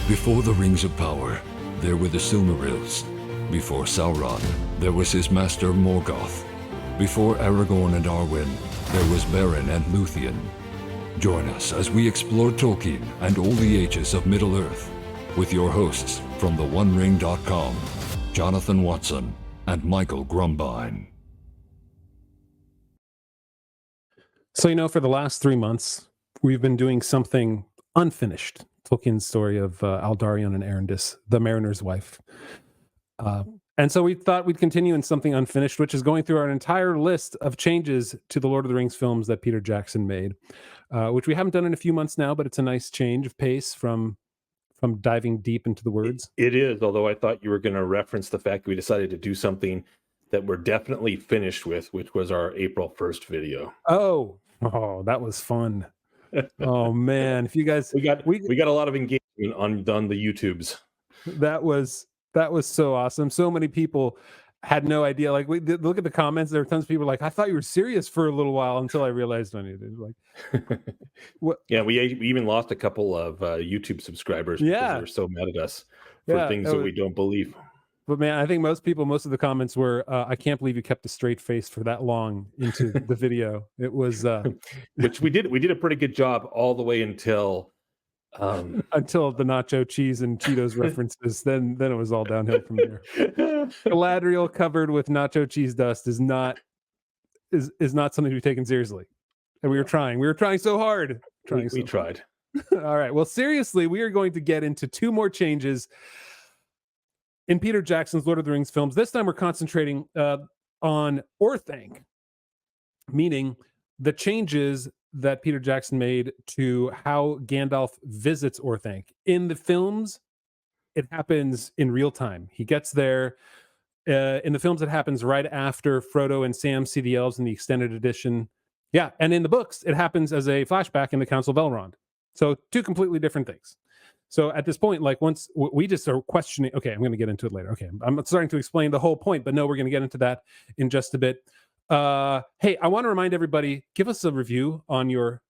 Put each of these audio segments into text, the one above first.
Before the Rings of Power, there were the Silmarils. Before Sauron, there was his master Morgoth. Before Aragorn and Arwen, there was Beren and Luthien. Join us as we explore Tolkien and all the ages of Middle-earth with your hosts from theonering.com, Jonathan Watson and Michael Grumbine. So, for the last 3 months, we've been doing something unfinished. Tolkien's story of Aldarion and Erendis, the Mariner's wife. And so we thought we'd continue in something unfinished, which is going through our entire list of changes to the Lord of the Rings films that Peter Jackson made, which we haven't done in a few months now, but it's a nice change of pace from diving deep into the words. It is, although I thought you were going to reference the fact that we decided to do something that we're definitely finished with, which was our April 1st video. Oh, that was fun. Oh man, if you guys we got a lot of engagement on the YouTubes. That was so awesome. So many people had no idea. Like, we look at the comments. There were tons of people like, I thought you were serious for a little while until I realized I needed. Like, what? Yeah, we even lost a couple of YouTube subscribers because they were so mad at us for things that we don't believe. But man, I think most of the comments were, I can't believe you kept a straight face for that long into the video. It was which we did a pretty good job all the way until the nacho cheese and Cheetos references. Then it was all downhill from there. Galadriel covered with nacho cheese dust is not something to be taken seriously. And we were trying so hard. We tried. All right. Well, seriously, we are going to get into 2 more changes in Peter Jackson's Lord of the Rings films. This time we're concentrating on Orthanc, meaning the changes that Peter Jackson made to how Gandalf visits Orthanc. In the films, it happens in real time. He gets there. In the films, it happens right after Frodo and Sam see the elves in the extended edition. Yeah, and in the books, it happens as a flashback in the Council of Elrond. So 2 completely different things. So at this point, like, once we just are questioning, okay, I'm going to get into it later. Okay, I'm starting to explain the whole point, but no, we're going to get into that in just a bit. Hey, I want to remind everybody, give us a review on your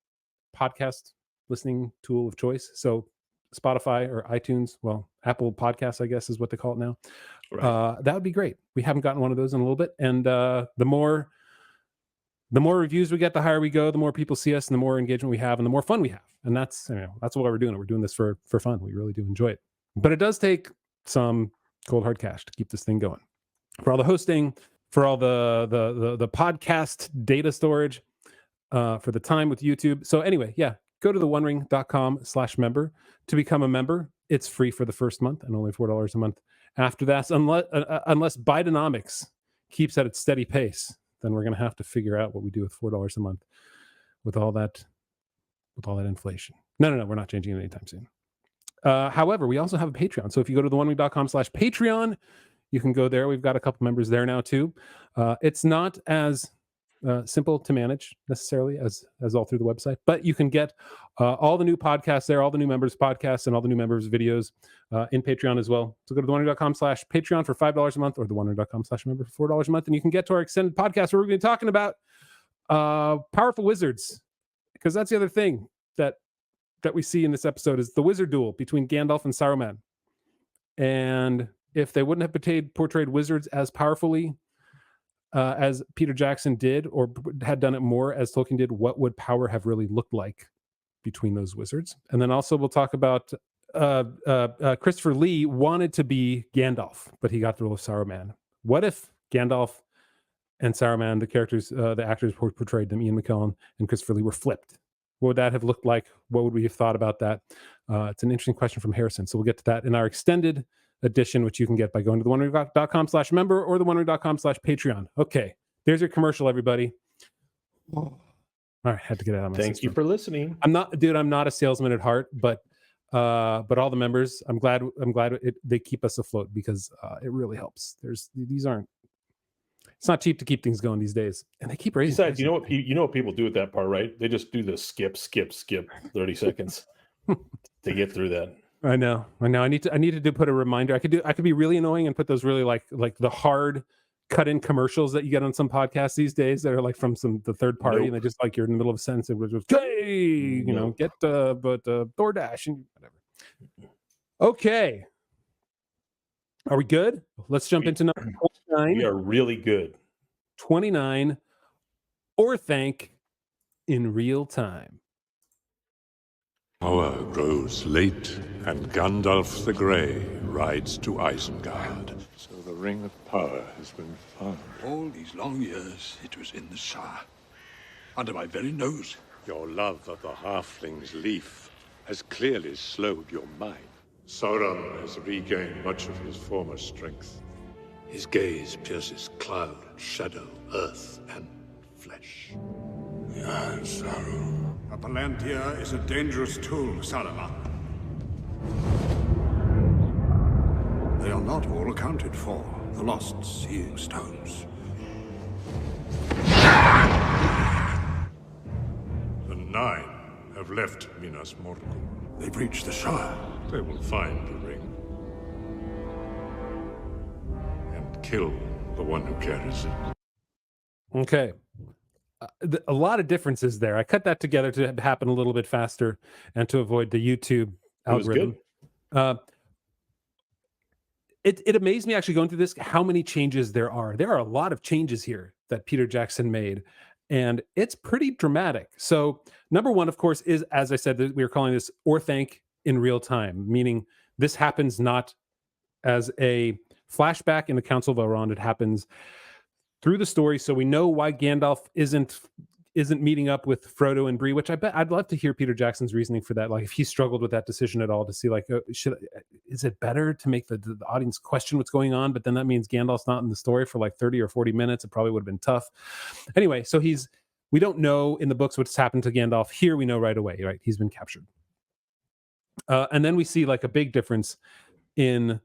podcast listening tool of choice. So Spotify or iTunes, well, Apple Podcasts, I guess is what they call it now. Right. That would be great. We haven't gotten one of those in a little bit. And the more reviews we get, the higher we go, the more people see us and the more engagement we have and the more fun we have. And that's why we're doing it. We're doing this for fun. We really do enjoy it. But it does take some cold hard cash to keep this thing going. For all the hosting, for all the podcast data storage, for the time with YouTube. So anyway, yeah, go to theonering.com/member to become a member. It's free for the first month and only $4 a month after that. Unless Bidenomics keeps at its steady pace, then we're going to have to figure out what we do with $4 a month with all that inflation. No, we're not changing it anytime soon. However, we also have a Patreon. So if you go to theonering.com/Patreon, you can go there. We've got a couple members there now too. It's not as simple to manage necessarily as all through the website, but you can get all the new podcasts there, all the new members podcasts and all the new members videos in Patreon as well. So go to theonering.com/Patreon for $5 a month or theonering.com/member for $4 a month. And you can get to our extended podcast where we're going to be talking about powerful wizards, because that's the other thing that we see in this episode is the Wizard Duel between Gandalf and Saruman. And if they wouldn't have portrayed wizards as powerfully as Peter Jackson did, or had done it more as Tolkien did, what would power have really looked like between those wizards? And then also we'll talk about Christopher Lee wanted to be Gandalf, but he got the role of Saruman. What if Gandalf and Saruman, the actors who portrayed them, Ian McKellen and Christopher Lee, were flipped? What would that have looked like? What would we have thought about that? It's an interesting question from Harrison. So we'll get to that in our extended edition, which you can get by going to theonering.com/member or theonering.com/Patreon. Okay, there's your commercial, everybody. All right, had to get it out of my system. Thank you for listening. I'm not a salesman at heart, but all the members, I'm glad they keep us afloat, because it really helps. It's not cheap to keep things going these days, and they keep raising. Besides, you know what people do with that part, right? They just do the skip 30 seconds to get through that. I know. I need to put a reminder. I could be really annoying and put those really like the hard cut-in commercials that you get on some podcasts these days that are like from the third party, and they just like you're in the middle of a sentence and just, hey, get DoorDash and whatever. Okay. Are we good? Let's jump into number 29. We are really good. 29, Orthanc in real time. Hour grows late, and Gandalf the Grey rides to Isengard. So the Ring of Power has been found. All these long years, it was in the Shire. Under my very nose. Your love of the Halfling's leaf has clearly slowed your mind. Sauron has regained much of his former strength. His gaze pierces cloud, shadow, earth, and flesh. Yes, Saruman. A Palantir is a dangerous tool, Saruman. They are not all accounted for, the lost seeing stones. The Nine have left Minas Morgul. They've reached the Shire. They will find the ring. And kill the one who carries it. Okay. A lot of differences there. I cut that together to happen a little bit faster and to avoid the YouTube algorithm. It amazed me actually going through this how many changes there are. There are a lot of changes here that Peter Jackson made, and it's pretty dramatic. So number one, of course, is, as I said, we are calling this Orthanc in real time, meaning this happens not as a flashback in the Council of Elrond. It happens through the story, so we know why Gandalf isn't meeting up with Frodo and Bree, which I bet I'd love to hear Peter Jackson's reasoning for that. Like, if he struggled with that decision at all, to see like, is it better to make the audience question what's going on? But then that means Gandalf's not in the story for like 30 or 40 minutes. It probably would have been tough. Anyway, so we don't know in the books what's happened to Gandalf. Here we know right away, right? He's been captured. And then we see like a big difference in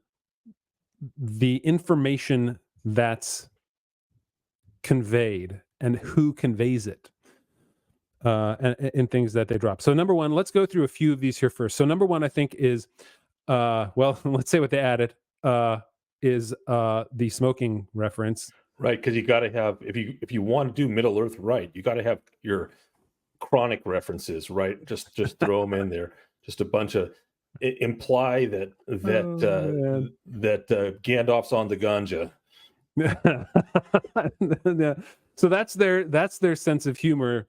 the information that's conveyed and who conveys it, and in things that they drop. So number one, let's go through a few of these here first. So number one, I think is, well, let's say what they added is the smoking reference. Right, because you got to have, if you want to do Middle Earth right, you got to have your chronic references, right? Just throw them in there. Just a bunch of imply that Gandalf's on the ganja. Yeah. So that's their sense of humor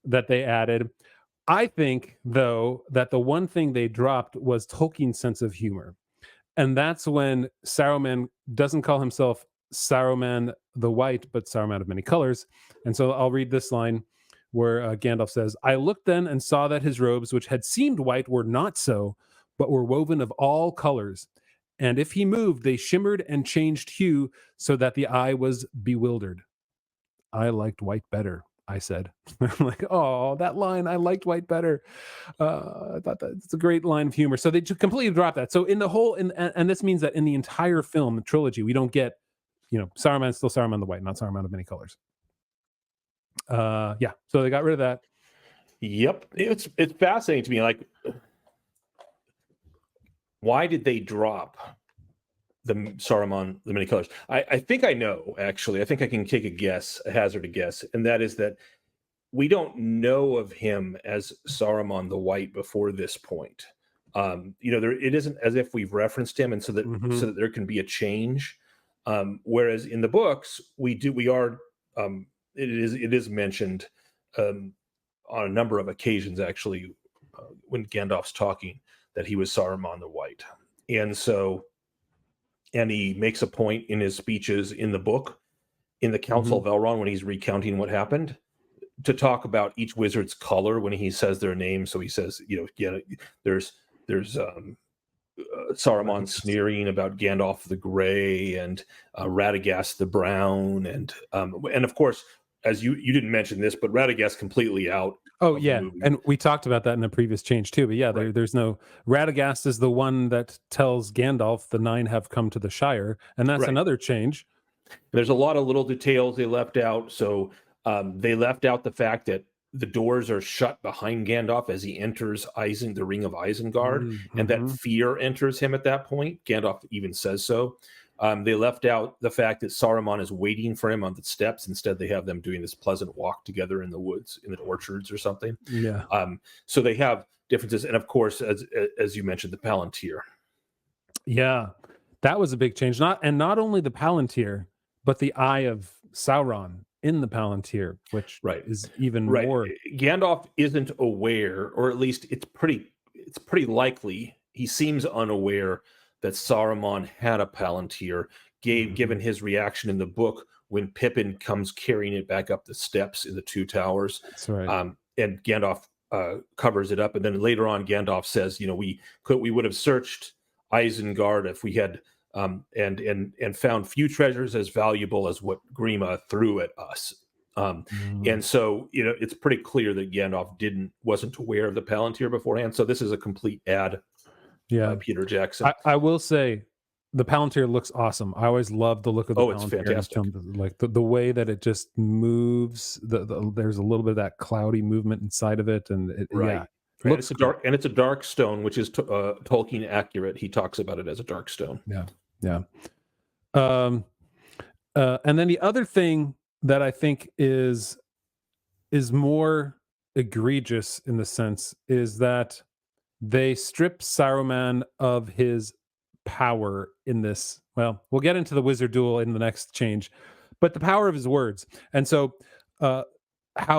that they added. I think, though, that the one thing they dropped was Tolkien's sense of humor, and that's when Saruman doesn't call himself Saruman the White, but Saruman of Many Colors. And so I'll read this line where Gandalf says, "I looked then and saw that his robes, which had seemed white, were not so, but were woven of all colors. And if he moved, they shimmered and changed hue so that the eye was bewildered. I liked white better," I said. I'm like, oh, that line, I liked white better. I thought that's a great line of humor. So they just completely dropped that. So in the whole, and this means that in the entire film, the trilogy, we don't get, Saruman's still Saruman the White, not Saruman of Many Colors. Yeah, so they got rid of that. Yep. It's fascinating to me. Like, why did they drop the Saruman, the Many Colors? I think I know, actually. I think I can take a hazard a guess, and that is that we don't know of him as Saruman the White before this point. It isn't as if we've referenced him, and so that there can be a change. Whereas in the books, it is mentioned on a number of occasions, actually, when Gandalf's talking, that he was Saruman the White. And he makes a point in his speeches in the book, in the Council of Elrond, when he's recounting what happened, to talk about each wizard's color when he says their name. So he says, there's Saruman sneering about Gandalf the Grey, and Radagast the Brown, and of course, as you didn't mention this, but Radagast completely out. Oh yeah, and we talked about that in a previous change too. But yeah, right. There's no Radagast is the one that tells Gandalf the Nine have come to the Shire, and that's another change. There's a lot of little details they left out. So they left out the fact that the doors are shut behind Gandalf as he enters the Ring of Isengard, and that fear enters him at that point. Gandalf even says so. They left out the fact that Saruman is waiting for him on the steps. Instead, they have them doing this pleasant walk together in the woods, in the orchards or something. Yeah. So they have differences. And of course, as you mentioned, the Palantir. Yeah, that was a big change. Not only the Palantir, but the eye of Sauron in the Palantir, which Right. is even Right. more. Gandalf isn't aware, or at least it's pretty likely he seems unaware that Saruman had a Palantir, given his reaction in the book when Pippin comes carrying it back up the steps in the Two Towers. That's right. And Gandalf covers it up, and then later on Gandalf says, we would have searched Isengard if we had and found few treasures as valuable as what Grima threw at us. And so, it's pretty clear that Gandalf wasn't aware of the Palantir beforehand. So this is a complete ad by Peter Jackson. I will say the Palantir looks awesome. I always love the look of the Palantir. It's fantastic. Like the way that it just moves. There's a little bit of that cloudy movement inside of it, and Right. And it's a dark stone, which is Tolkien accurate. He talks about it as a dark stone. Yeah. And then the other thing that I think is more egregious in the sense is that they strip Saruman of his power in this. Well, we'll get into the Wizard Duel in the next change, but the power of his words. And so how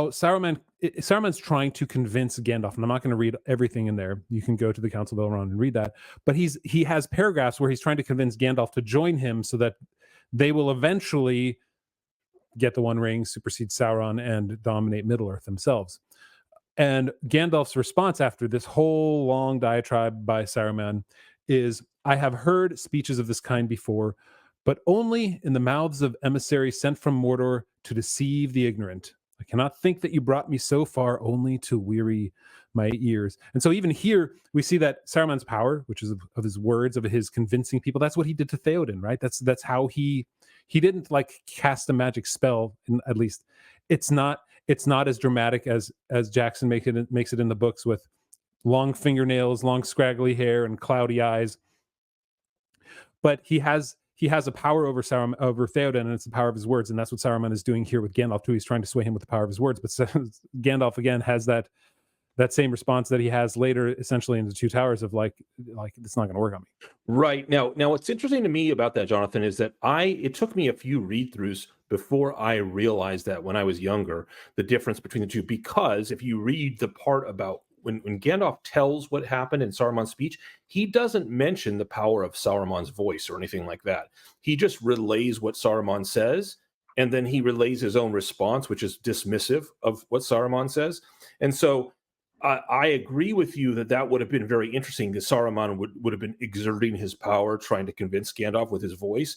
Saruman's trying to convince Gandalf, and I'm not going to read everything in there. You can go to the Council of Elrond and read that. But he has paragraphs where he's trying to convince Gandalf to join him so that they will eventually get the One Ring, supersede Sauron, and dominate Middle-earth themselves. And Gandalf's response after this whole long diatribe by Saruman is, I have heard speeches of this kind before, but only in the mouths of emissaries sent from Mordor to deceive the ignorant. I cannot think that you brought me so far only to weary my ears. And so even here, we see that Saruman's power, which is of his words, of his convincing people, that's what he did to Theoden, right? That's how he didn't like cast a magic spell. And at least it's not as dramatic as Jackson makes it in the books with long fingernails, long scraggly hair, and cloudy eyes. But he has a power over Theoden, and it's the power of his words, and that's what Saruman is doing here with Gandalf too. He's trying to sway him with the power of his words, but Gandalf again has that same response that he has later, essentially in the Two Towers, of like it's not going to work on me. Right. Now what's interesting to me about that, Jonathan, is that it took me a few read-throughs before I realized that when I was younger, the difference between the two, because if you read the part about when Gandalf tells what happened in Saruman's speech, he doesn't mention the power of Saruman's voice or anything like that. He just relays what Saruman says, and then he relays his own response, which is dismissive of what Saruman says. And so I agree with you that would have been very interesting, because Saruman would have been exerting his power, trying to convince Gandalf with his voice.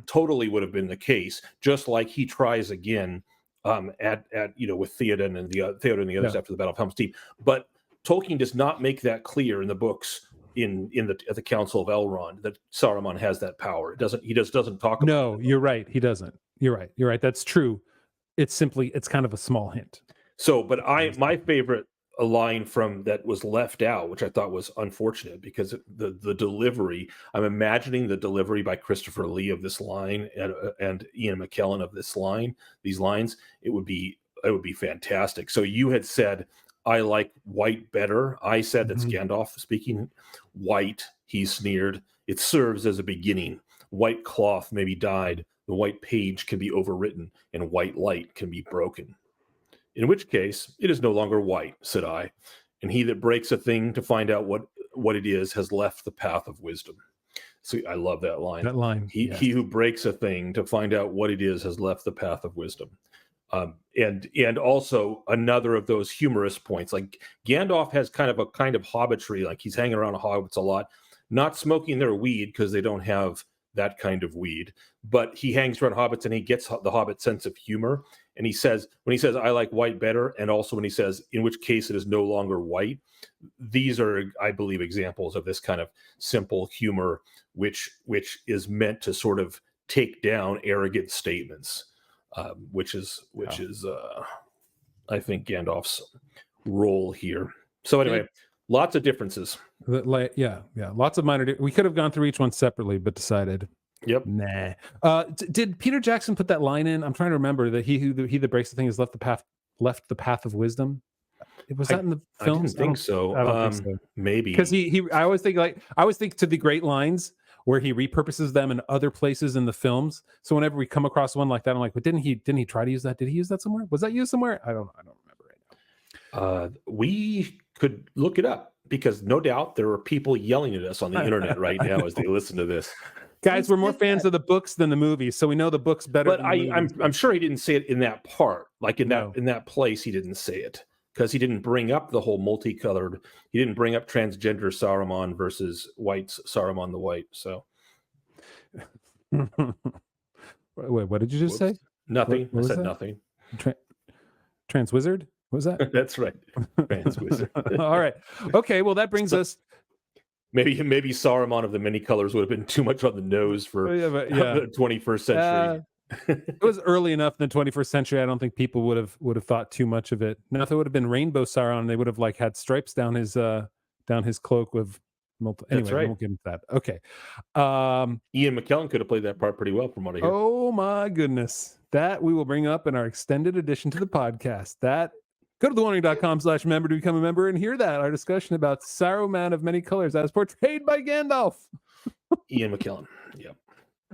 Totally would have been the case, just like he tries again with Theoden and the others after the Battle of Helm's Deep. But Tolkien does not make that clear in the books at the Council of Elrond that Saruman has that power. He just doesn't talk about it. No, you're right. He doesn't. You're right. That's true. It's kind of a small hint. So, but my favorite line from that was left out, which I thought was unfortunate, because the delivery, I'm imagining the delivery by Christopher Lee of this line and Ian McKellen of these lines, it would be fantastic. So you had said, I like white better. I said, that's Gandalf speaking. White, he sneered. It serves as a beginning. White cloth may be dyed. The white page can be overwritten, and white light can be broken. In which case, it is no longer white, said I. And he that breaks a thing to find out what it is has left the path of wisdom. So I love that line. He who breaks a thing to find out what it is has left the path of wisdom. And also another of those humorous points, like Gandalf has kind of hobbitry, like he's hanging around hobbits a lot, not smoking their weed because they don't have that kind of weed, but he hangs around hobbits and he gets the hobbit sense of humor. And when he says, I like white better, and also when he says, in which case it is no longer white, these are, I believe, examples of this kind of simple humor, which is meant to sort of take down arrogant statements, which is I think Gandalf's role here. So anyway, lots of differences. Lots of minor. We could have gone through each one separately, but decided, nah. Did Peter Jackson put that line in? I'm trying to remember that he that breaks the thing has left the path of wisdom. Was that in the I films? didn't think so. I don't think so. Maybe Because I always think to the great lines where he repurposes them in other places in the films. So whenever we come across one like that, I'm like, but didn't he try to use that? Did he use that somewhere? Was that used somewhere? I don't remember right now. We could look it up because no doubt there are people yelling at us on the internet right now as they listen to this. Guys, we're more fans of the books than the movies, so we know the books better. But than the movies. I'm sure he didn't say it in that part, like in No. that place. He didn't say it because he didn't bring up the whole multicolored. He didn't bring up transgender Saruman versus white Saruman the White. So, wait, what did you just say? Nothing. What I said that? nothing. Trans Wizard? What was that? That's right. Trans Wizard. All right. Okay. Well, that brings us. Maybe Saruman of the many colors would have been too much on the nose for the 21st century. It was early enough in the 21st century. I don't think people would have thought too much of it. Now, if it would have been Rainbow Sauron, they would have like had stripes down his cloak with multiple. Anyway, right. we won't get into that. Okay. Ian McKellen could have played that part pretty well, from what I hear. Oh my goodness, that we will bring up in our extended edition to the podcast. That. Go to thewandering.com/member to become a member and hear our discussion about Saruman of many colors as portrayed by Gandalf. Ian McKellen. Yep.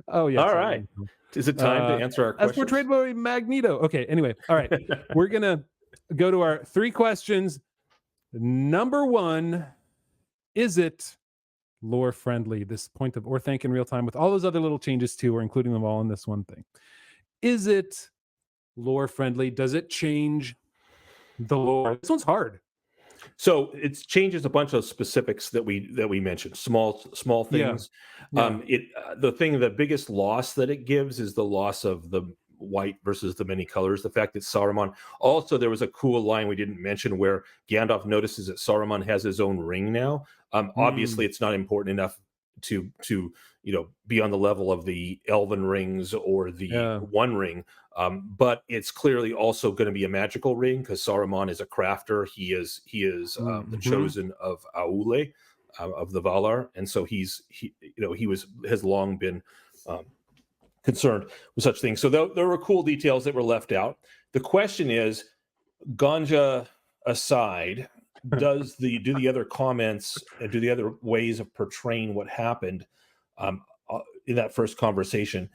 Oh, yeah. All right. Is it time to answer our questions? As portrayed by Magneto. Okay, anyway. All right. We're going to go to our 3 questions. Number 1, is it lore friendly? This point of Orthanc in real time with all those other little changes too. We're including them all in this one thing. Is it lore friendly? Does it change the lore? This one's hard. So it changes a bunch of specifics that we mentioned, small things. Yeah. The biggest loss that it gives is the loss of the white versus the many colors. The fact that Saruman. Also, there was a cool line we didn't mention where Gandalf notices that Saruman has his own ring now. Obviously, it's not important enough to be on the level of the elven rings or the One Ring. But it's clearly also going to be a magical ring because Saruman is a crafter. He is the chosen of Aule, of the Valar, and so he has long been concerned with such things. So there were cool details that were left out. The question is, Ganja aside, do the other comments and do the other ways of portraying what happened in that first conversation,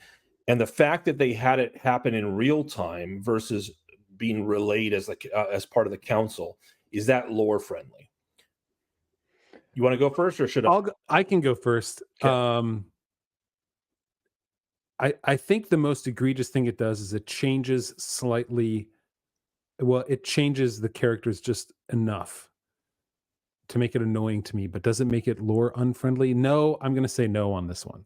and the fact that they had it happen in real time versus being relayed as part of the council, is that lore friendly? You want to go first, or should I? I can go first. Okay. I think the most egregious thing it does is it changes slightly. Well, it changes the characters just enough to make it annoying to me, but does it make it lore unfriendly? No, I'm going to say no on this one.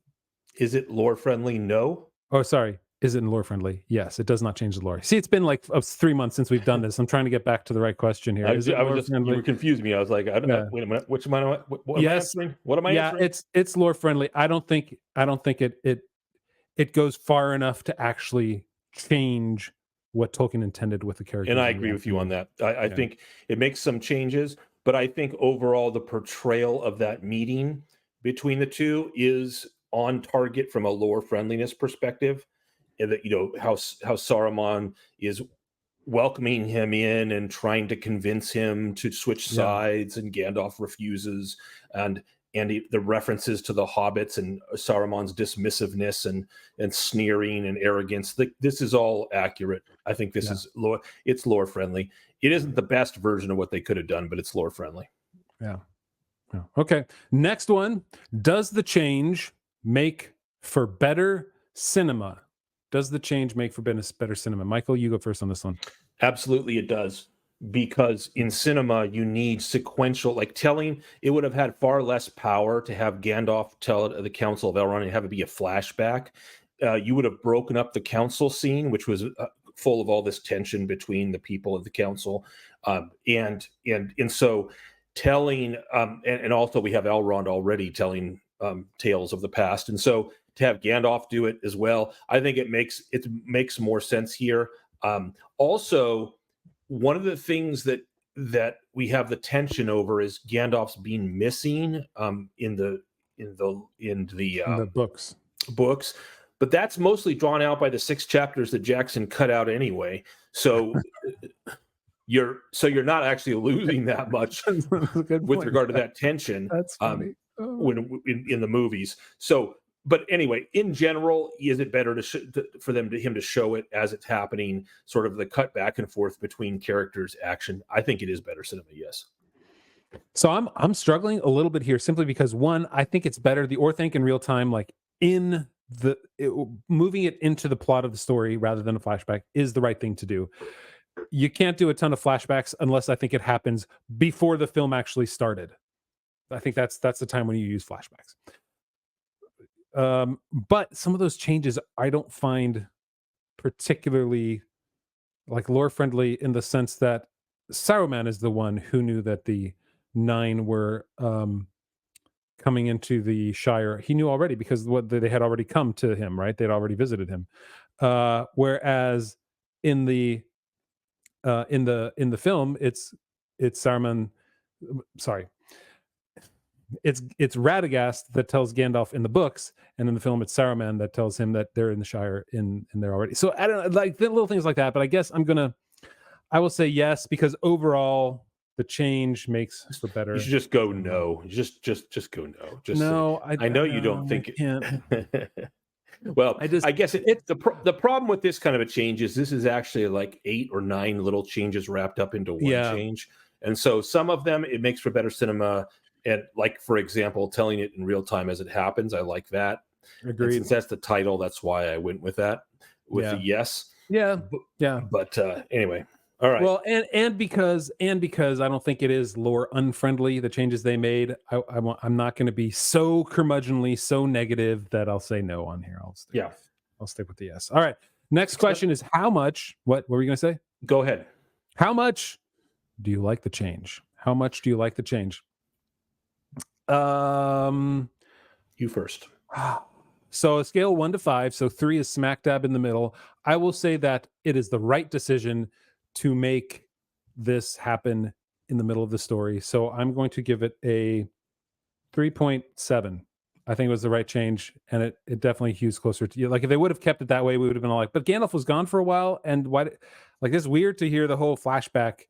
Is it lore friendly? No. Oh, sorry. Is it lore friendly? Yes, it does not change the lore. See, it's been like 3 months since we've done this. I'm trying to get back to the right question here. You were confused me. I was like, wait a minute, which am I? What am I answering? What am I answering? Yeah, it's lore friendly. I don't think it goes far enough to actually change what Tolkien intended with the character. And I agree with you on that. I think it makes some changes, but I think overall the portrayal of that meeting between the two is on target from a lore friendliness perspective, and that how Saruman is welcoming him in and trying to convince him to switch sides, and Gandalf refuses, and the references to the hobbits and Saruman's dismissiveness and sneering and arrogance. This is all accurate. I think this is lore. It's lore friendly. It isn't the best version of what they could have done, but it's lore friendly. Yeah. Okay. Next one. Does the change make for better cinema? Does the change make for better cinema? Michael, you go first on this one. Absolutely, it does. Because in cinema, you need sequential, like telling. It would have had far less power to have Gandalf tell the Council of Elrond and have it be a flashback. You would have broken up the council scene, which was full of all this tension between the people of the council, and so telling, and also we have Elrond already telling tales of the past, and so to have Gandalf do it as well, I think it makes more sense here. Also, one of the things that we have the tension over is Gandalf's being missing in the books, but that's mostly drawn out by the 6 chapters that Jackson cut out anyway. So you're not actually losing that much with regard to that tension. That's funny. When in the movies. So, but anyway, in general, is it better for him to show it as it's happening, sort of the cut back and forth between characters, action? I think it is better cinema. Yes. So I'm struggling a little bit here simply because, one, I think it's better the Orthanc in real time, like moving it into the plot of the story rather than a flashback is the right thing to do. You can't do a ton of flashbacks unless I think it happens before the film actually started. I think that's the time when you use flashbacks. But some of those changes I don't find particularly like lore friendly, in the sense that Saruman is the one who knew that the 9 were coming into the Shire. He knew already because they had already come to him, right? They'd already visited him. Whereas in the film, it's Saruman. Sorry, it's Radagast that tells Gandalf in the books, and in the film, it's Saruman that tells him that they're in the Shire in there already. So I don't like the little things like that. But I guess I will say yes, because overall the change makes for better. You should just go no. Just go no. Just no. I know you don't think it. Well, I guess it's the problem with this kind of a change is this is actually like 8 or 9 little changes wrapped up into one change. And so some of them, it makes for better cinema. And like, for example, telling it in real time as it happens, I like that. Agreed. And since that's the title, that's why I went with that, with the yes. Yeah. But anyway, all right. Well, and because I don't think it is lore unfriendly, the changes they made, I'm not going to be so curmudgeonly, so negative that I'll say no on here. I'll stick with the yes. All right. Next question is how much, what were you going to say? Go ahead. How much do you like the change? How much do you like the change? You first. So a scale 1 to 5, so 3 is smack dab in the middle. I will say that it is the right decision to make this happen in the middle of the story. So I'm going to give it a 3.7. I think it was the right change, and it definitely hews closer to you. Like if they would have kept it that way, we would have been all like, but Gandalf was gone for a while, and why? Like it's weird to hear the whole flashback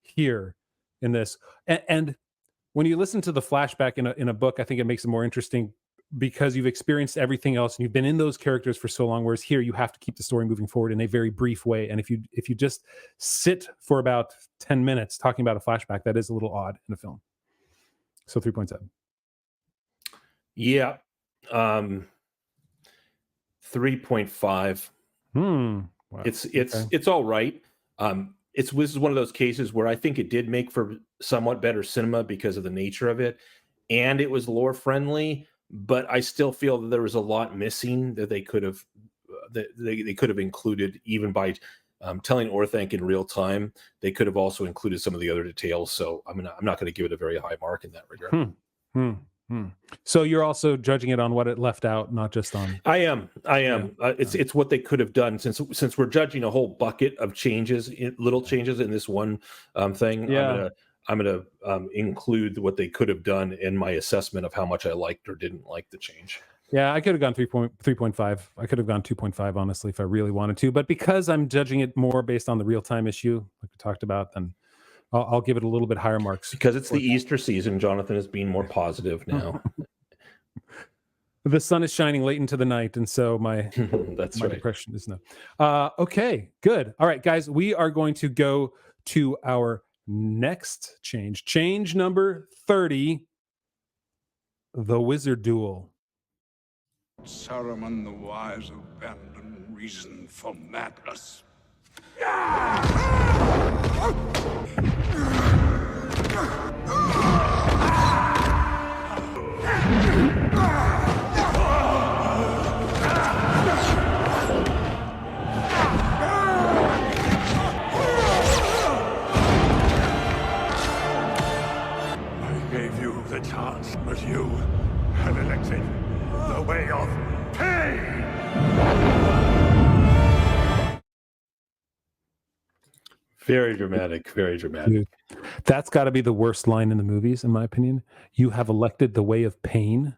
here in this. And when you listen to the flashback in a book, I think it makes it more interesting because you've experienced everything else and you've been in those characters for so long. Whereas here, you have to keep the story moving forward in a very brief way. And if you just sit for about 10 minutes talking about a flashback, that is a little odd in a film. So 3.7. Yeah. 3.5. Wow. It's all right. This is one of those cases where I think it did make for somewhat better cinema because of the nature of it, and it was lore friendly. But I still feel that there was a lot missing that they could have they could have included, even by telling Orthanc in real time. They could have also included some of the other details. So I'm not going to give it a very high mark in that regard. So you're also judging it on what it left out, not just on. I am. Yeah. It's what they could have done, since we're judging a whole bucket of changes, little changes in this one thing. Yeah. I'm gonna include what they could have done in my assessment of how much I liked or didn't like the change. Yeah, I could have gone 3.5. I could have gone 2.5, honestly, if I really wanted to. But because I'm judging it more based on the real time issue, like we talked about, then I'll give it a little bit higher marks. Because it's the Easter season, Jonathan is being more positive now. The sun is shining late into the night, and so my that's my right. depression is no. Okay, good. All right, guys, we are going to go to our next change. Change number 30, the Wizard Duel. Saruman the Wise abandoned reason for madness. I gave you the chance, but you had elected the way of pain! Very dramatic. Very dramatic. Dude, that's got to be the worst line in the movies, in my opinion. You have elected the way of pain.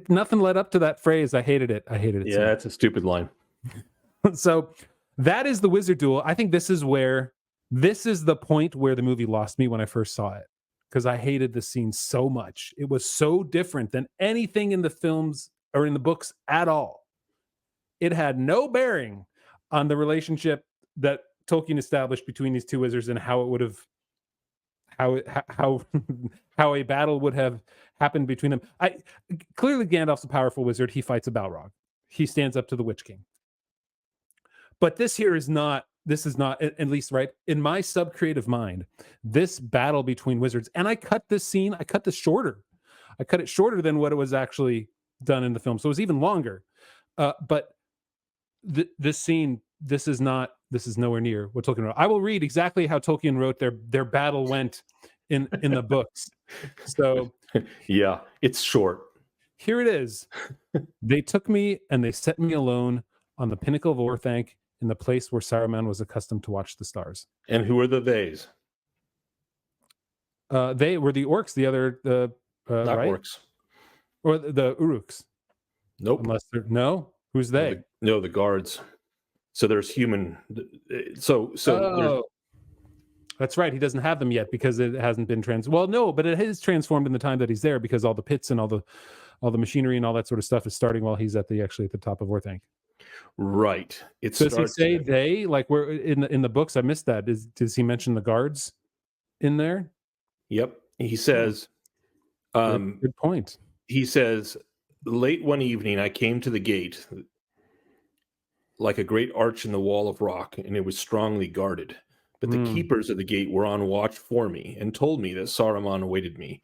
Nothing led up to that phrase. I hated it. Yeah, it's a stupid line. So that is the Wizard Duel. I think this is the point where the movie lost me when I first saw it, because I hated the scene so much. It was so different than anything in the films or in the books at all. It had no bearing on the relationship that Tolkien established between these two wizards and how it would have, how a battle would have happened between them. Clearly Gandalf's a powerful wizard. He fights a Balrog. He stands up to the Witch King. But this is not, at least right in my sub-creative mind, this battle between wizards. And I cut this shorter. I cut it shorter than what it was actually done in the film. So it was even longer. But this scene, this is nowhere near what Tolkien wrote. I will read exactly how Tolkien wrote their battle went in the books. So yeah, it's short. Here it is. They took me and they set me alone on the pinnacle of Orthanc, in the place where Saruman was accustomed to watch the stars. And who are the theys? They were the orcs, Not right? orcs. Or the Uruks. Nope. Unless they're, no? Who's they? No, the guards. So there's human. So that's right. He doesn't have them yet because it hasn't been Well, no, but it is transformed in the time that he's there, because all the pits and all the machinery and all that sort of stuff is starting while he's actually at the top of Orthanc. Right. Does he say they, like we're in the books? I missed that. Does he mention the guards in there? Yep. He says, good point. He says, late one evening, I came to the gate like a great arch in the wall of rock, and it was strongly guarded. But the keepers of the gate were on watch for me and told me that Saruman awaited me.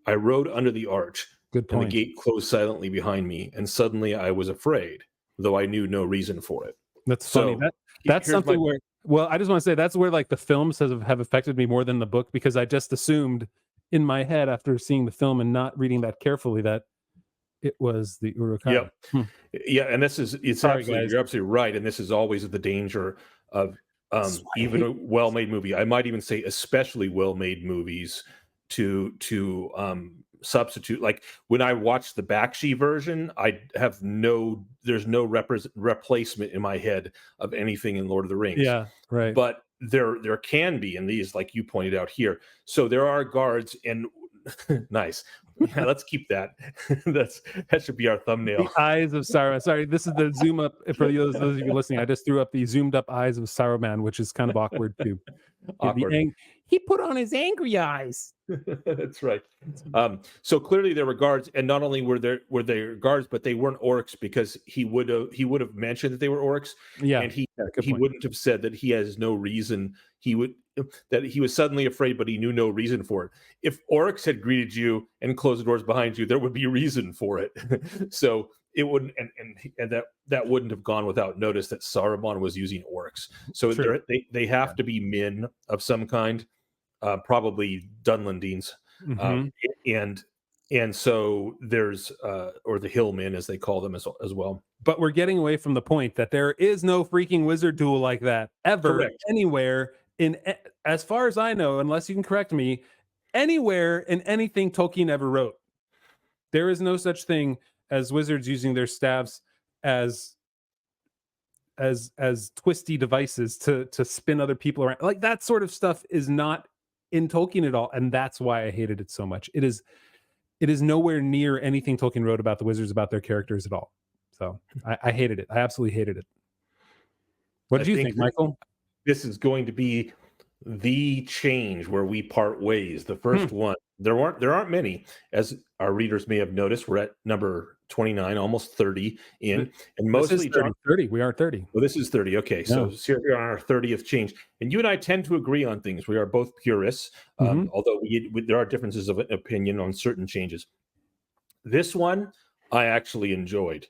I rode under the arch, and the gate closed silently behind me, and suddenly I was afraid, though I knew no reason for it. That's funny. That's something where, well, I just want to say that's where like the films have affected me more than the book, because I just assumed in my head after seeing the film and not reading that carefully that it was the Uruk-hai. Yep. Yeah, and you're absolutely right, and this is always the danger of even a well-made movie. I might even say especially well-made movies to substitute. Like when I watched the Bakshi version, there's no replacement in my head of anything in Lord of the Rings. Yeah, right. But there can be in these, like you pointed out here. So there are guards, and nice. Yeah, let's keep that. That should be our thumbnail. The eyes of Saruman. Sorry, this is the zoom up for those of you listening. I just threw up the zoomed up eyes of Saruman, which is kind of awkward too. Awkward. He put on his angry eyes. That's right. So clearly there were guards, and not only were there guards, but they weren't orcs, because he would have mentioned that they were orcs. Yeah, and he wouldn't have said that he has no reason. That he was suddenly afraid, but he knew no reason for it. If orcs had greeted you and closed the doors behind you, there would be a reason for it. So it wouldn't, and that wouldn't have gone without notice that Saruman was using orcs. So they have to be men of some kind, probably Dunlendines, and so there's or the Hillmen as they call them as well. But we're getting away from the point that there is no freaking wizard duel like that ever anywhere. As far as I know, unless you can correct me, anywhere in anything Tolkien ever wrote, there is no such thing as wizards using their staffs as twisty devices to spin other people around. Like that sort of stuff is not in Tolkien at all, and that's why I hated it so much. It is nowhere near anything Tolkien wrote about the wizards, about their characters at all. So I hated it. I absolutely hated it. What did you think, Michael? This is going to be the change where we part ways. The first one, there aren't many, as our readers may have noticed. We're at number 29, almost 30 in, and mostly 30. We are 30. Well, this is 30. Okay, so here we are on our 30th change, and you and I tend to agree on things. We are both purists, although there are differences of opinion on certain changes. This one, I actually enjoyed.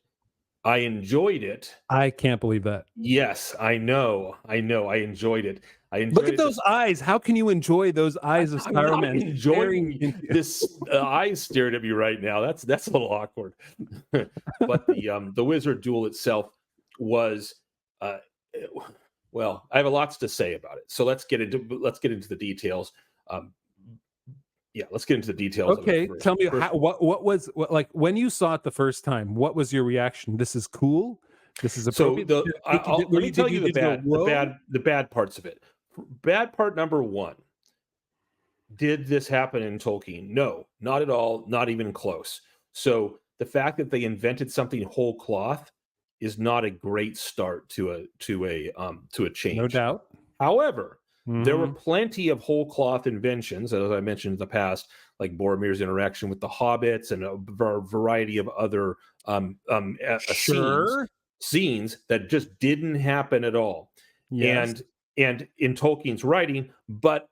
I enjoyed it. I can't believe that. Yes, I know. I enjoyed it. Look at those eyes. How can you enjoy those eyes of Saruman? Enjoying this eyes stared at me right now. That's a little awkward. But the Wizard Duel itself was well, I have a lot to say about it. So let's get into the details. Let's get into the details. Okay, tell me what was like when you saw it the first time. What was your reaction? This is cool. This is So appropriate. let me tell you the bad parts of it. Bad part number one. Did this happen in Tolkien? No, not at all, not even close. So the fact that they invented something whole cloth is not a great start to a change. No doubt. However, there were plenty of whole cloth inventions, as I mentioned in the past, like Boromir's interaction with the hobbits and a variety of other scenes that just didn't happen at all. Yes. And in Tolkien's writing, but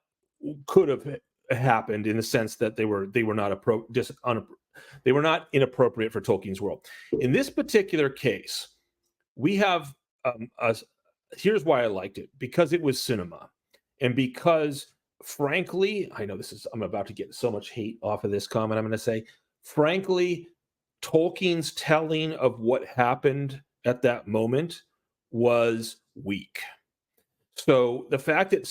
could have happened in the sense that they were not they were not inappropriate for Tolkien's world. In this particular case, we have here's why I liked it, because it was cinema, and because frankly, I know I'm about to get so much hate off of this comment. I'm going to say, frankly, Tolkien's telling of what happened at that moment was weak. So the fact that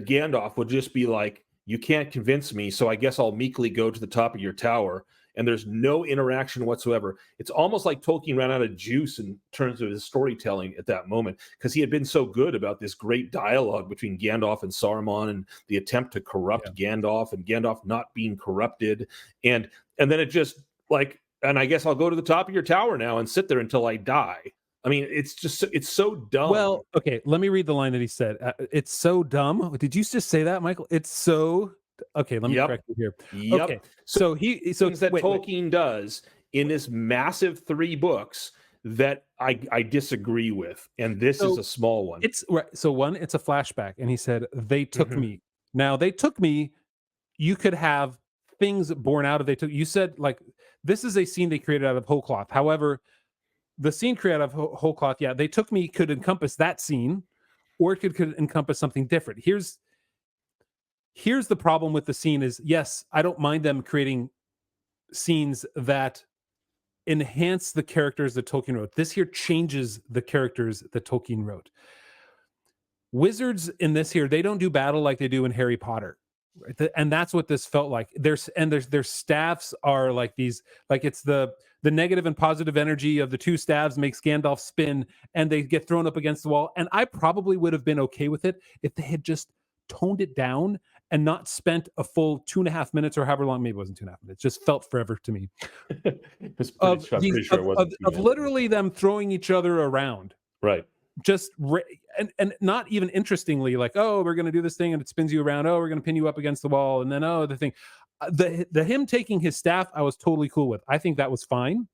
Gandalf would just be like, you can't convince me, so I guess I'll meekly go to the top of your tower, and there's no interaction whatsoever. It's almost like Tolkien ran out of juice in terms of his storytelling at that moment, because he had been so good about this great dialogue between Gandalf and Saruman and the attempt to corrupt Gandalf and Gandalf not being corrupted. And then it just like, and I guess I'll go to the top of your tower now and sit there until I die. I mean, it's so dumb. Well, okay, let me read the line that he said. It's so dumb. Did you just say that, Michael? It's so okay. Let me correct you here. Yep. Okay, so things that Tolkien does in this massive 3 books that I disagree with, and this is a small one. It's right. So one, it's a flashback, and he said they took me. Now they took me. You could have things born out of they took. You said like this is a scene they created out of whole cloth. However, the scene created out of whole cloth, they took me could encompass that scene, or it could encompass something different. Here's the problem with the scene is, yes, I don't mind them creating scenes that enhance the characters that Tolkien wrote. This here changes the characters that Tolkien wrote. Wizards in this here, they don't do battle like they do in Harry Potter. Right? And that's what this felt like. Their staffs are like these, like it's the negative and positive energy of the 2 staves makes Gandalf spin, and they get thrown up against the wall. And I probably would have been okay with it if they had just toned it down and not spent a full 2.5 minutes or however long, maybe it wasn't 2.5 minutes, it just felt forever to me. Of literally them throwing each other around. Right. Just and not even interestingly, like, oh, we're going to do this thing and it spins you around. Oh, we're going to pin you up against the wall. And then, oh, the thing, the him taking his staff, I was totally cool with. I think that was fine.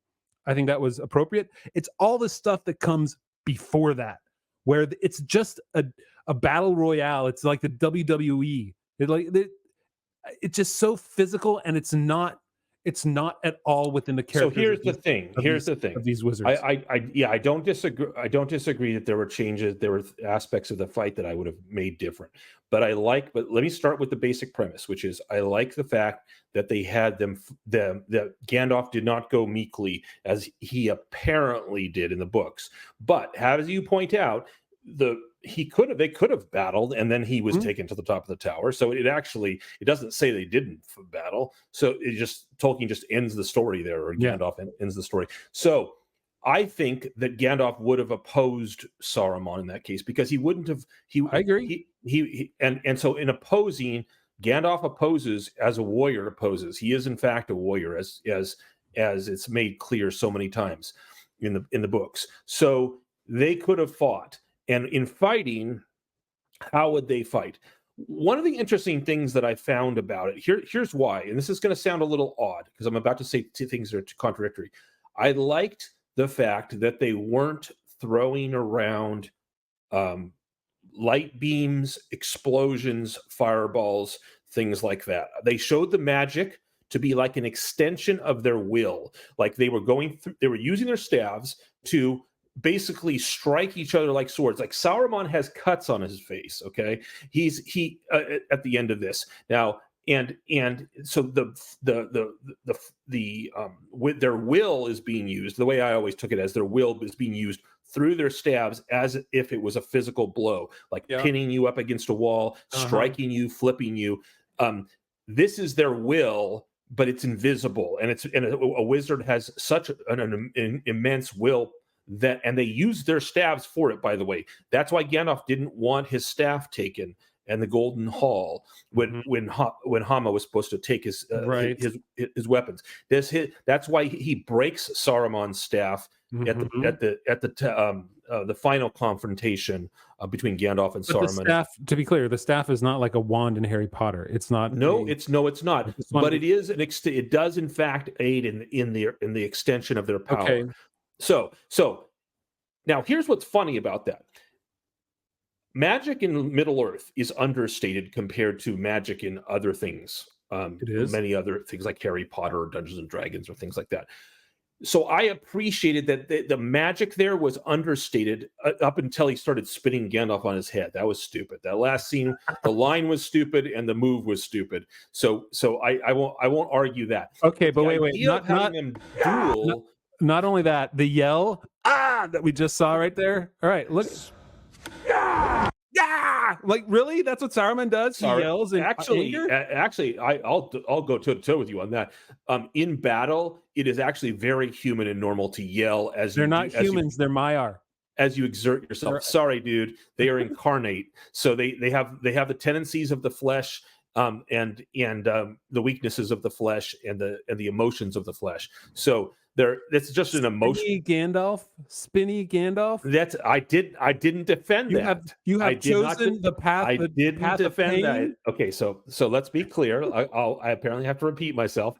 I think that was appropriate. It's all the stuff that comes before that, where it's just a battle royale. It's like the WWE. It's just so physical, and it's not at all within the character. So here's the thing of these wizards. I don't disagree. I don't disagree that there were changes. There were aspects of the fight that I would have made different. But let me start with the basic premise, which is I like the fact that they had that Gandalf did not go meekly as he apparently did in the books. But as you point out, they could have battled, and then he was taken to the top of the tower. So it doesn't say they didn't battle. So Tolkien just ends the story there, or Gandalf ends the story. So I think that Gandalf would have opposed Saruman in that case, because he wouldn't have. I agree. And so in opposing, Gandalf opposes as a warrior opposes. He is in fact a warrior, as it's made clear so many times in the books. So they could have fought. And in fighting, how would they fight? One of the interesting things that I found about it, here's why, and this is going to sound a little odd because I'm about to say 2 things that are contradictory. I liked the fact that they weren't throwing around light beams, explosions, fireballs, things like that. They showed the magic to be like an extension of their will. Like they were using their staves to basically strike each other like swords. Like Saruman has cuts on his face. Okay, he at the end of this now, and so with their will is being used. The way I always took it as their will is being used through their stabs as if it was a physical blow, like pinning you up against a wall, striking you, flipping you. This is their will, but it's invisible, and a wizard has such an immense will that, and they used their staves for it, by the way. That's why Gandalf didn't want his staff taken and the Golden Hall when Hama was supposed to take his weapons. That's why he breaks Saruman's staff at the final confrontation between Gandalf and But Saruman. the staff, to be clear, the staff is not like a wand in Harry Potter. It's not. It's not. But it is it does in fact aid in the extension of their power. Okay. So now here's what's funny about that. Magic in Middle-earth is understated compared to magic in other things. It is. Many other things like Harry Potter or Dungeons and Dragons or things like that. So I appreciated that the magic there was understated up until he started spinning Gandalf on his head. That was stupid. That last scene, the line was stupid and the move was stupid. So I won't argue that. Okay, but wait. Not only that, the yell that we just saw right there. All right, look. Yeah, like really? That's what Saruman does. He yells in anger? Actually, I'll go toe to toe with you on that. In battle, it is actually very human and normal to yell as they're not humans. They're Maiar. As you exert yourself. Sorry, dude. They are incarnate, so they have the tendencies of the flesh, and the weaknesses of the flesh, and the emotions of the flesh. So it's just an emotion. Spinny Gandalf. That's I didn't defend that. You have chosen the path. I didn't defend that. Okay, so let's be clear. I apparently have to repeat myself.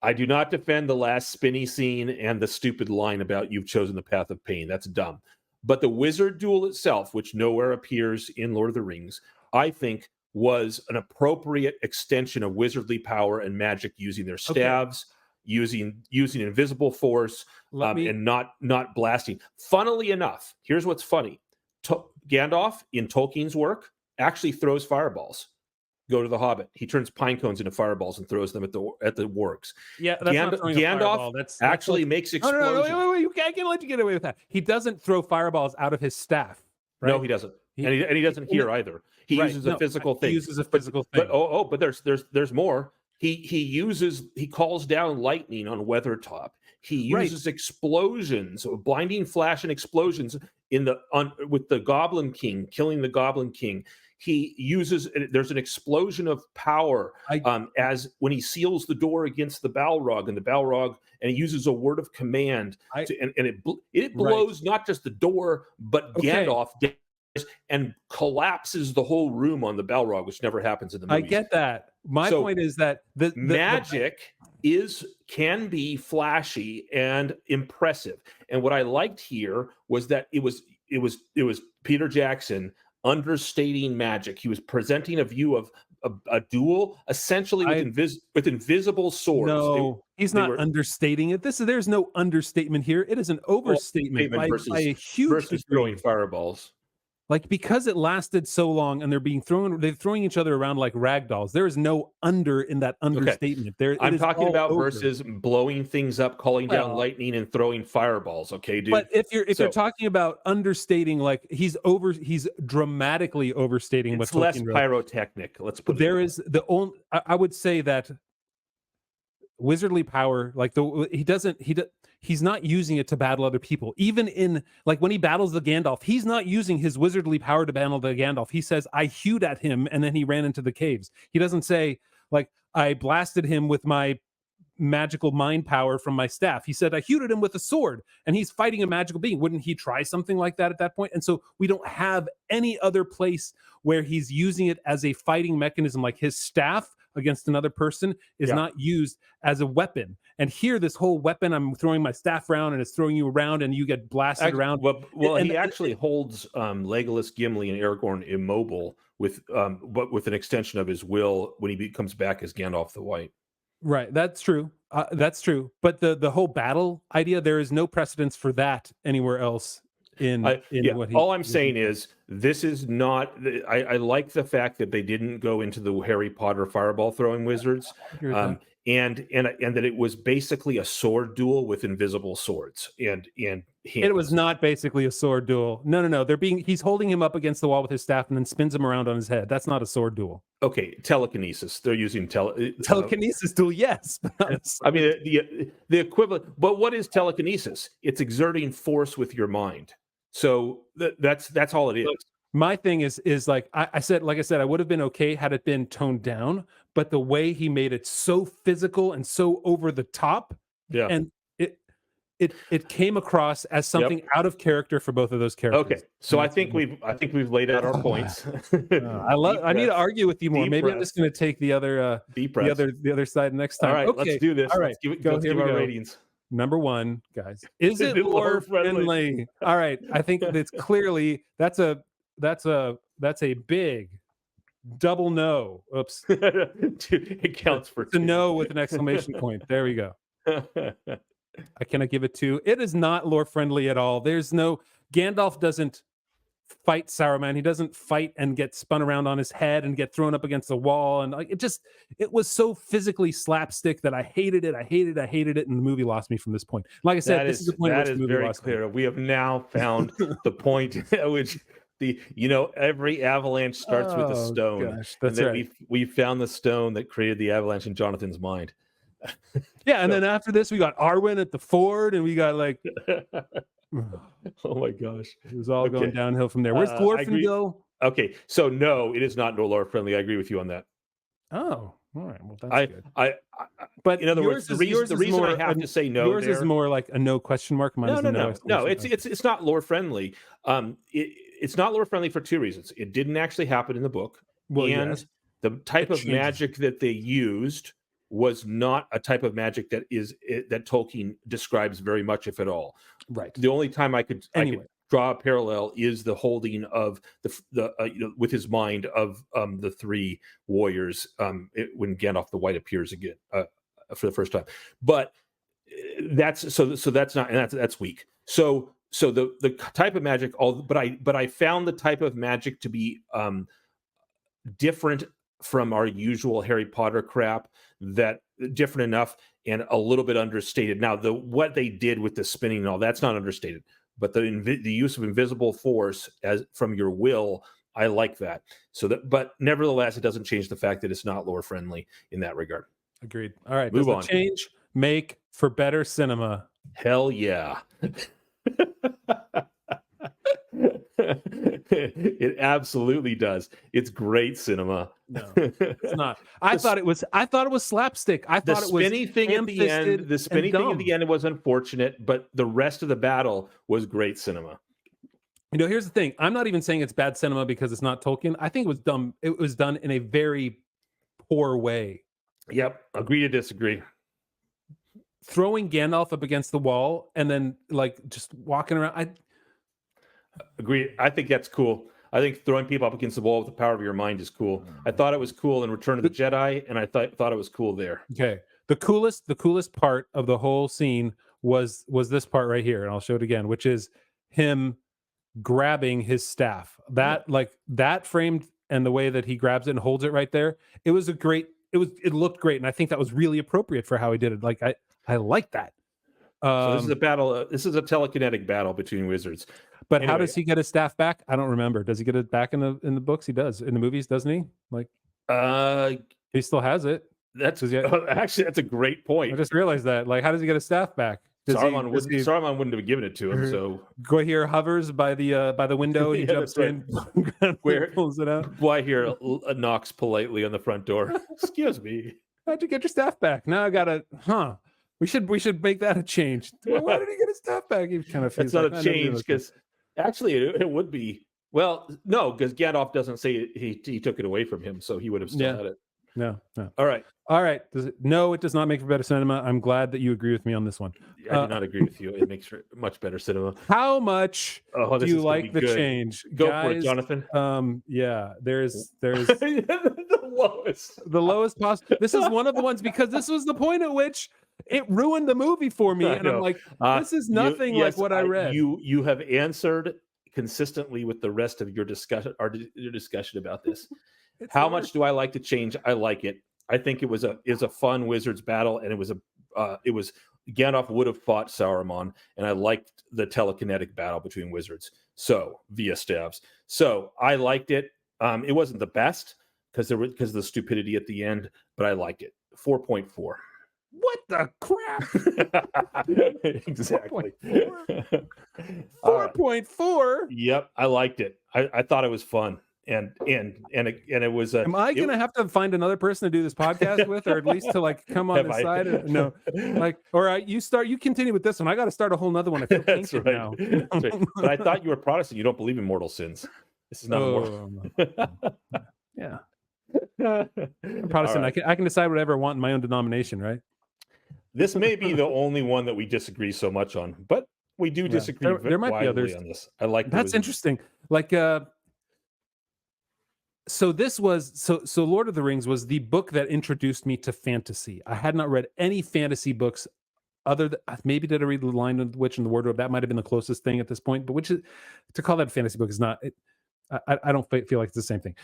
I do not defend the last spinny scene and the stupid line about you've chosen the path of pain. That's dumb. But the wizard duel itself, which nowhere appears in Lord of the Rings, I think was an appropriate extension of wizardly power and magic using their staves. Okay. Using invisible force and not blasting. Funnily enough, here's what's funny: Gandalf in Tolkien's work actually throws fireballs. Go to the Hobbit. He turns pine cones into fireballs and throws them at the wargs. Yeah, that's not throwing a fireball. That's actually makes explosions. No, wait. I can't let you get away with that. He doesn't throw fireballs out of his staff. Right? No, he doesn't, and he doesn't here either. He uses a physical thing. He uses a physical thing. But there's more. He calls down lightning on Weathertop. He uses explosions, blinding flash and explosions with the Goblin King, killing the Goblin King. There's an explosion of power as when he seals the door against the Balrog, and he uses a word of command, it blows not just the door but Gandalf and collapses the whole room on the Balrog, which never happens in the movies. I get that. My point is that the magic can be flashy and impressive. And what I liked here was that it was Peter Jackson understating magic. He was presenting a view of a duel essentially with invisible swords. No, he's not understating it. There's no understatement here. It is an overstatement by a huge degree. Throwing fireballs. Like, because it lasted so long and they're throwing each other around like rag dolls. There is no under in that understatement. Okay. I'm talking about versus blowing things up, calling down lightning, and throwing fireballs. Okay, dude. But if you're talking about understating, like he's dramatically overstating what's less pyrotechnic. Let's put there is the only. I would say that wizardly power, like he's not using it to battle other people. Even in like when he battles the Gandalf, he's not using his wizardly power to battle the Gandalf. He says, I hewed at him and then he ran into the caves. He doesn't say like I blasted him with my magical mind power from my staff. He said I hewed at him with a sword and he's fighting a magical being. Wouldn't he try something like that at that point? And so we don't have any other place where he's using it as a fighting mechanism. Like his staff against another person is not used as a weapon. And here, this whole weapon, I'm throwing my staff around and it's throwing you around and you get blasted around. Well, he actually holds Legolas, Gimli, and Aragorn immobile with an extension of his will when he comes back as Gandalf the White. Right, that's true. That's true. But the whole battle idea, there is no precedence for that anywhere else. All I'm saying is this is not. I like the fact that they didn't go into the Harry Potter fireball throwing wizards, and that it was basically a sword duel with invisible swords, and hands. It was not basically a sword duel. No. He's holding him up against the wall with his staff and then spins him around on his head. That's not a sword duel. Okay, telekinesis. They're using Telekinesis duel, yes. But not a sword. I mean, the equivalent. But what is telekinesis? It's exerting force with your mind. So that's all it is. My thing is like I said, I would have been okay had it been toned down, but the way he made it so physical and so over the top, Yeah. and it came across as something out of character for both of those characters. Okay, so I think we've laid out our points. I need to argue with you more. Maybe I'm just going to take the other side next time. All right, okay. let's do this. All right, let's give our ratings. Number 1, guys, is it lore friendly? All right, I think it's clearly that's a big double no. Oops, it counts for it's a no with an exclamation point. There we go. I cannot give it 2. It is not lore friendly at all. Gandalf doesn't fight Saruman. He doesn't fight and get spun around on his head and get thrown up against the wall. And it was so physically slapstick that I hated it. And the movie lost me from this point. Like I said, this is the point that which is the movie very lost clear. me. We have now found the point at which every avalanche starts with a stone. Gosh, that's and right. We found the stone that created the avalanche in Jonathan's mind. Yeah, and then after this, we got Arwen at the ford, and we got like, oh my gosh, it was all going downhill from there. Where's Glorfindel? Okay, so no, it is not lore friendly. I agree with you on that. Oh, all right. Well, that's good. But in other words, the reason I have to say no, yours is more like a no question mark. Mine is a no. It's not lore friendly. It's not lore friendly for 2 reasons. It didn't actually happen in the book, and the type of magic that they used was not a type of magic that Tolkien describes very much, if at all. Right. The only time I could draw a parallel is the holding of with his mind of the 3 warriors when Gandalf the White appears again for the first time. But that's weak. So the type of magic, but I found the type of magic to be different from our usual Harry Potter crap, that different enough and a little bit understated. Now, what they did with the spinning and all, that's not understated, but the use of invisible force as from your will, I like that. But nevertheless, it doesn't change the fact that it's not lore friendly in that regard. Agreed. All right, move on. Does the change make for better cinema? Hell yeah. It absolutely does. It's great cinema. No, it's not. I thought it was slapstick. I thought it was the spinny thing at the end was unfortunate, but the rest of the battle was great cinema. Here's the thing. I'm not even saying it's bad cinema because it's not Tolkien. I think it was dumb. It was done in a very poor way. Yep. Agree to disagree. Throwing Gandalf up against the wall and then like just walking around. Agree. I think that's cool. I think throwing people up against the wall with the power of your mind is cool. I thought it was cool in Return of the Jedi, and I thought it was cool there. Okay. The coolest part of the whole scene was this part right here, and I'll show it again, which is him grabbing his staff. That framed and the way that he grabs it and holds it right there. It looked great, and I think that was really appropriate for how he did it. Like I like that. So this is a battle. This is a telekinetic battle between wizards. But anyway, how does he get his staff back? I don't remember. Does he get it back in the books? He does. In the movies, doesn't he? Like, he still has it. Actually, that's a great point. I just realized that. Like, how does he get his staff back? Saruman wouldn't have given it to him. So Goyir hovers by the window. He jumps in, pulls it out. Goyir knocks politely on the front door. Excuse me. How'd you get your staff back? Now I gotta. We should make that a change. Why did he get his staff back? He kind of feels it's not a change because actually it would be. Well, no, because Gandalf doesn't say he took it away from him, so he would have still had it. No. All right. No, it does not make for better cinema. I'm glad that you agree with me on this one. I do not agree with you. It makes for much better cinema. How much do you like the change? Go for it, Jonathan. Yeah, there's the lowest possible. This is one of the ones because this was the point at which it ruined the movie for me, and I'm like, this is nothing like what I read. You have answered consistently with the rest of your discussion about this. How much do I like to change? I like it. I think it was a fun Wizards battle, and it was Gandalf would have fought Saruman, and I liked the telekinetic battle between wizards. So via stabs. So I liked it. It wasn't the best because of the stupidity at the end, but I liked it. 4.4. What the crap? Exactly. 4.4. Yep, I liked it. I thought it was fun, and it was. Am I gonna have to find another person to do this podcast with, or at least to like come on the side? No, like, all right, you continue with this one. I got to start a whole nother one. I feel tainted now. That's right. But I thought you were Protestant. You don't believe in mortal sins. This is not mortal. Yeah. I'm Protestant. Right. I can decide whatever I want in my own denomination, right? This may be the only one that we disagree so much on, but we do disagree. There might be others on this. I like that's interesting. Like, so this was so Lord of the Rings was the book that introduced me to fantasy. I had not read any fantasy books other than maybe did I read The Lion of the Witch and the Wardrobe. That might have been the closest thing at this point, but which is to call that a fantasy book is not. I don't feel like it's the same thing.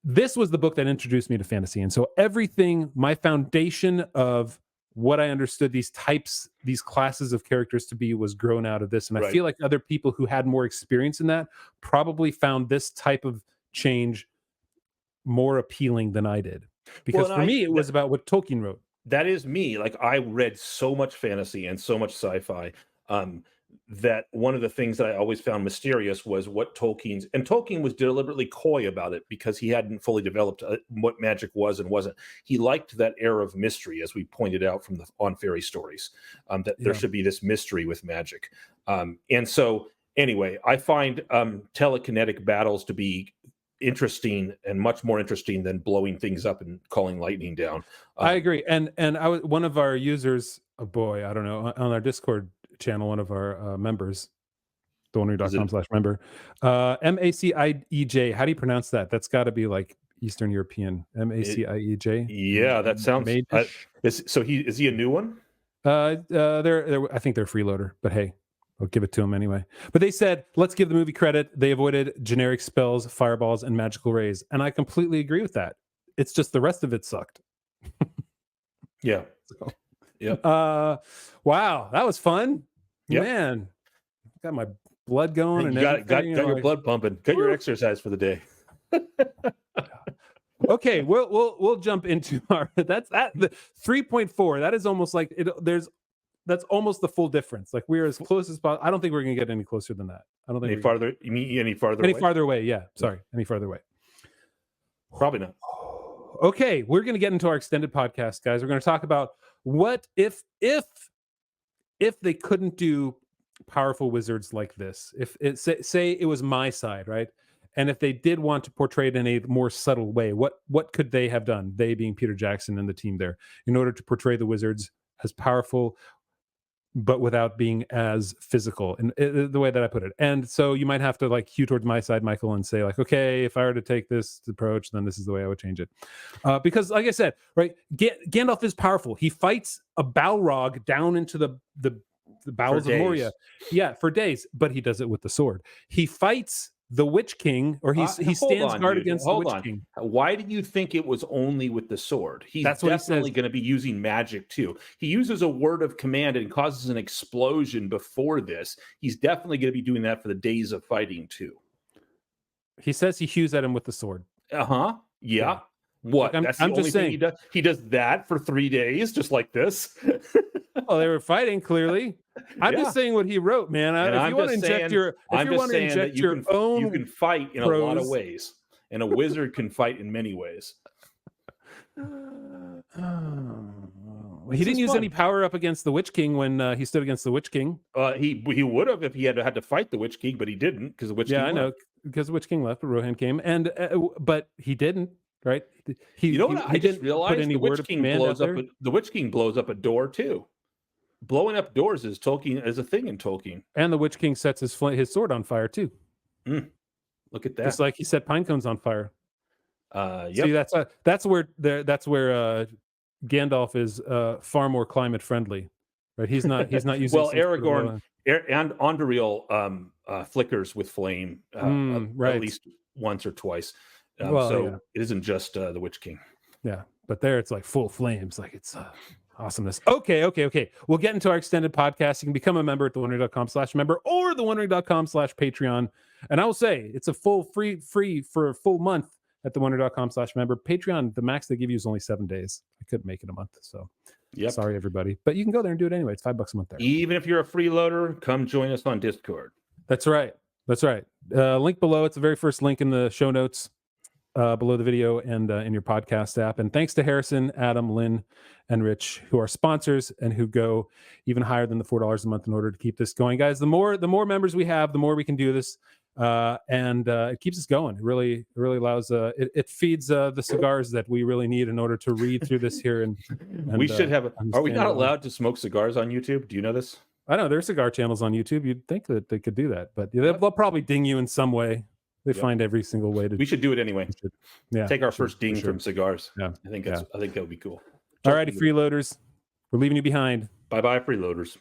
This was the book that introduced me to fantasy, and so everything, my foundation of what I understood these classes of characters to be was grown out of this. And I feel like other people who had more experience in that probably found this type of change more appealing than I did. Because for me, it was about what Tolkien wrote. That is me. Like, I read so much fantasy and so much sci-fi that one of the things that I always found mysterious was what Tolkien was deliberately coy about it because he hadn't fully developed what magic was and wasn't. He liked that air of mystery, as we pointed out from the On Fairy Stories, that there should be this mystery with magic. And so anyway, I find telekinetic battles to be interesting and much more interesting than blowing things up and calling lightning down. I agree. And I was one of our users, I don't know, on our Discord channel, one of our members, thornery.com/member, MACIEJ. How do you pronounce that? That's got to be like Eastern European. MACIEJ. Yeah, that sounds. So is he a new one? They're I think they're freeloader, but hey, I'll give it to them anyway. But they said, let's give the movie credit. They avoided generic spells, fireballs, and magical rays, and I completely agree with that. It's just the rest of it sucked. Yeah. So. Yeah. Wow, that was fun. Yep. Man, got my blood going and got your blood pumping. Got your exercise for the day. Okay, we'll jump into our the 3.4. That is almost like it. That's almost the full difference. Like we're as close as possible. I don't think we're gonna get any closer than that. I don't think any farther. You mean any farther? Any farther away? Yeah. Sorry. Any farther away? Probably not. Okay, we're gonna get into our extended podcast, guys. We're gonna talk about what if they couldn't do powerful wizards like this. If it say it was my side, right? And if they did want to portray it in a more subtle way, what could they have done? They being Peter Jackson and the team there, in order to portray the wizards as powerful, but without being as physical, and the way that I put it. And so you might have to like hew towards my side, Michael, and say like, okay, if I were to take this approach, then this is the way I would change it. Because like I said, right, Gandalf is powerful. He fights a Balrog down into the bowels of Moria. Yeah, for days, but he does it with the sword. He fights the Witch King, or he stands guard against the Witch King. Why do you think it was only with the sword? He's definitely going to be using magic too. He uses a word of command and causes an explosion before this. He's definitely going to be doing that for the days of fighting too. He says he hews at him with the sword. Yeah. What? Like, That's the only thing he does. He does that for 3 days, just like this. Well, they were fighting clearly. I'm just saying what he wrote, man. If you want to inject your own, you can fight in a lot of ways, and a wizard can fight in many ways. He didn't use any power up against the Witch King when he stood against the Witch King. He would have if he had to fight the Witch King, but he didn't because the Witch King. Yeah, I know, because the Witch King left, but Rohan came, and but he didn't. Right? I just realized the Witch King blows up a door too. Blowing up doors is a thing in Tolkien. And the Witch King sets his sword on fire too. Look at that! Just like he set pine cones on fire. See, that's where Gandalf is far more climate friendly, right? He's not using. Well, Aragorn and Anduril flickers with flame at least once or twice. It isn't just the Witch King. Yeah, but there it's like full flames, like it's Awesomeness. Okay. We'll get into our extended podcast. You can become a member at thewondering.com/member or thewondering.com/Patreon. And I will say it's a full free for a full month at thewondering.com/member. Patreon, the max they give you is only 7 days. I couldn't make it a month. So sorry, everybody. But you can go there and do it anyway. It's $5 a month there. Even if you're a freeloader, come join us on Discord. That's right. Link below. It's the very first link in the show notes. Below the video and in your podcast app. And thanks to Harrison, Adam, Lynn, and Rich, who are sponsors and who go even higher than the $4 a month in order to keep this going. Guys, the more members we have, the more we can do this. And it keeps us going. It really allows, it feeds the cigars that we really need in order to read through this here. And we should have, are we not allowed to smoke cigars on YouTube? Do you know this? I know there's cigar channels on YouTube. You'd think that they could do that, but they'll probably ding you in some way. They find every single way to. We should do it anyway. Yeah, take our first ding from cigars. Yeah, I think that would be cool. All righty, freeloaders, we're leaving you behind. Bye, freeloaders.